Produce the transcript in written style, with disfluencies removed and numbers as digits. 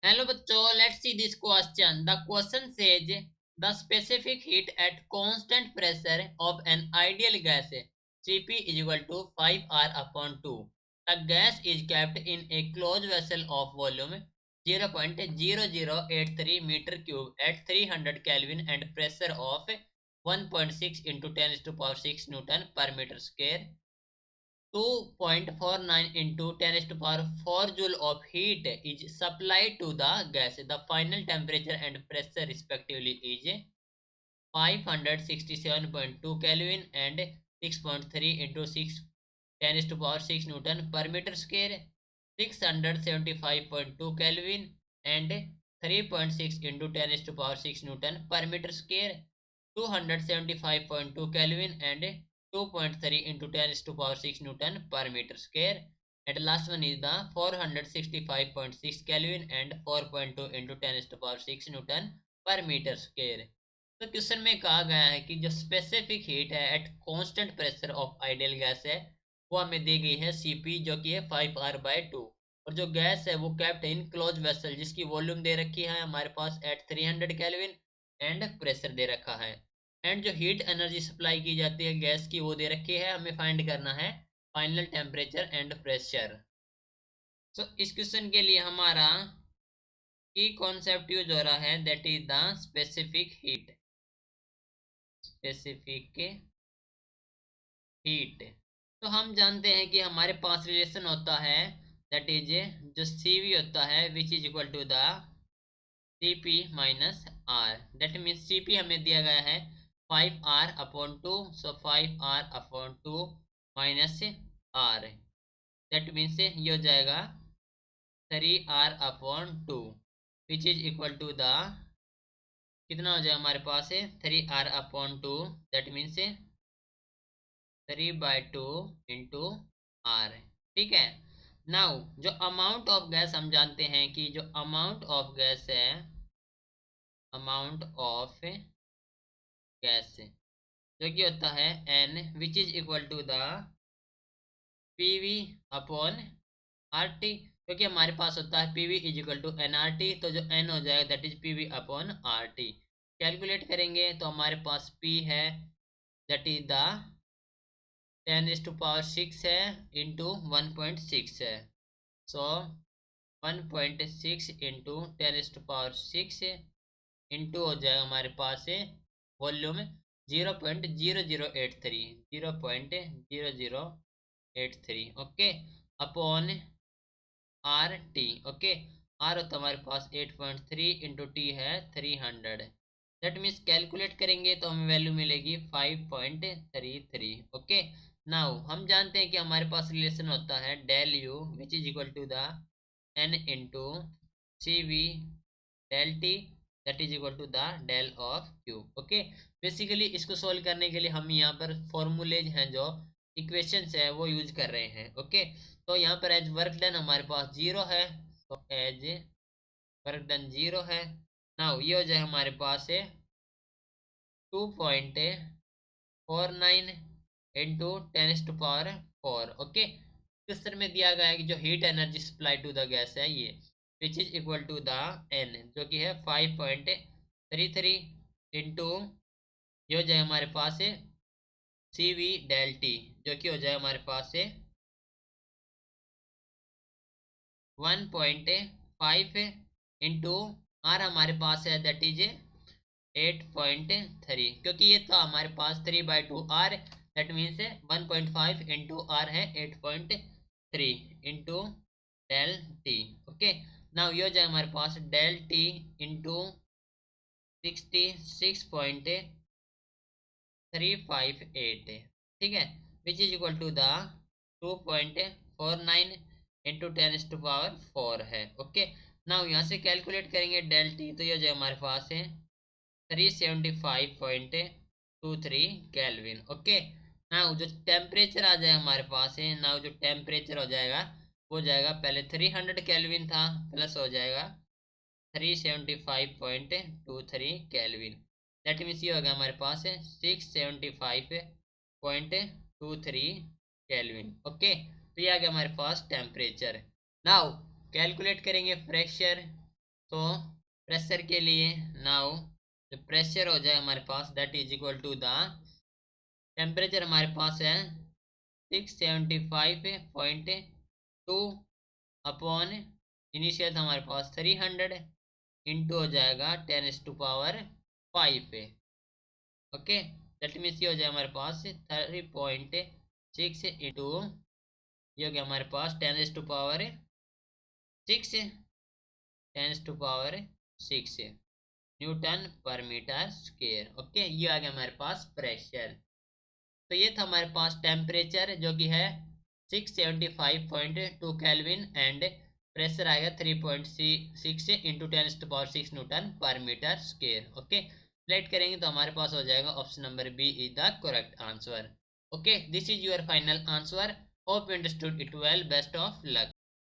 Hello bachcho, let's see this question. The question says the specific heat at constant pressure of an ideal gas Cp is equal to 5R upon 2. The gas is kept in a closed vessel of volume 0.0083 meter cube at 300 Kelvin and pressure of 1.6 into 10 to the power 6 Newton per meter square. 2.49 into 10 to the power 4 joule of heat is supplied to the gas. The final temperature and pressure respectively is 567.2 Kelvin and 6.3 into 6 10 to the power 6 Newton per meter square. 675.2 Kelvin and 3.6 into 10 to the power 6 Newton per meter square. 275.2 Kelvin and 2.3 into 10 to the power 6 Newton per meter square. And last one is the 465.6 Kelvin and 4.2 into 10 to the power 6 Newton per meter square. तो question में कहा गया है कि जो specific heat है at constant pressure of ideal gas है वो हमें दी गई है Cp जो कि है 5R/2 और जो गैस है वो कैप्ट इन क्लोज वेसल जिसकी वॉल्यूम दे रखी है हमारे पास एट 300 केल्विन एंड प्रेशर दे रखा है एंड जो हीट एनर्जी सप्लाई की जाती है गैस की वो दे रखी है हमें फाइंड करना है फाइनल टेम्परेचर एंड प्रेशर। सो इस क्वेश्चन के लिए हमारा की कॉन्सेप्ट यूज हो रहा है that is the specific heat. Specific heat तो हम जानते हैं कि हमारे पास रिलेशन होता है दैट इज जो Cv होता है which is equal to the Cp minus R that means Cp हमें दिया गया है 5R/2 so 5R/2 minus R that means ये हो जाएगा 3R/2 which is equal to the कितना हो जाएगा हमारे पास है 3R/2 that means 3/2 into are. ठीक है। नाउ जो अमाउंट ऑफ गैस हम जानते हैं कि जो अमाउंट ऑफ गैस है अमाउंट ऑफ गैस जो कि होता है n which is equal to the PV upon R T क्योंकि हमारे पास होता है PV is equal to n R T तो जो एन हो जाएगा that is PV upon R T. Calculate करेंगे तो हमारे पास पी है दैट इज द 10⁻6 है इंटू 1.6 है सो 1.6 इंटू 10⁻6 इंटू हो जाएगा हमारे पास है volume 0.0083 0.0083 okay upon R T okay R होता है हमारे पास 8.3 इंटू टी है 300 दैट मीन्स कैलकुलेट करेंगे तो हमें वैल्यू मिलेगी 5.33 ओके। नाउ हम जानते हैं कि हमारे पास रिलेशन होता है del U which is equal to the n into C V del T that is equal to the del of Q okay. Basically इसको सोल्व करने के लिए हम यहाँ पर फॉर्मूलेज हैं जो इक्वेशंस है वो यूज कर रहे हैं ओके। तो यहाँ पर एज वर्क डन हमारे पास 0 है तो एज वर्क डन 0 है। नाउ ये हो जाए हमारे पास है 2.49 इंटू 10⁻4 ओके। क्वेश्चन में दिया गया है कि जो heat energy supply to the gas है ये which is equal to the n जो कि है 5.33 इंटू ये हो जाए हमारे पास है सी वी डेल टी जो कि हो जाए हमारे पास है 1.5 इंटू आर हमारे पास है दैट इज 8.3 क्योंकि ये था हमारे पास 3/2 R that means 1.5 into R है 8.3 into del T okay. Now ये हो जाए हमारे पास डेल टी इंटू 66.358 ठीक है which is equal to the 2.49 into 10⁻4 है ओके। नाउ यहाँ से कैलकुलेट करेंगे डेल टी तो ये हो जाए हमारे पास है 375.23 केल्विन ओके। नाउ जो टेम्परेचर आ जाए हमारे पास है नाउ जो टेम्परेचर हो जाएगा वो जाएगा पहले 300 केल्विन था प्लस हो जाएगा 375.23 केल्विन दैट मीन्स ये होगा हमारे पास है 675.23 केल्विन ओके। तो ये आ गया हमारे पास टेम्परेचर। नाउ कैलकुलेट करेंगे प्रेशर तो प्रेशर के लिए नाउ जो प्रेशर हो जाए हमारे पास that is equal to the temperature हमारे पास है 675.2 अपॉन इनिशियल हमारे पास 300 इंटू हो जाएगा 10⁵ ओके। दैट मीन्स ये हो जाए हमारे पास 30.6 इंटू ये हो गया हमारे पास 10⁶ न्यूटन पर मीटर स्क्वायर। ओके, ये आ गया हमारे पास प्रेशर। तो ये था हमारे पास टेम्परेचर जो कि है 675.2 केल्विन एंड प्रेशर आएगा 3.6 इंटू 10⁶ न्यूटन पर मीटर स्क्वायर। ओके, सिलेक्ट करेंगे तो हमारे पास हो जाएगा option number B is the correct answer. Okay, this is your final answer. Hope you understood it well. Best of luck.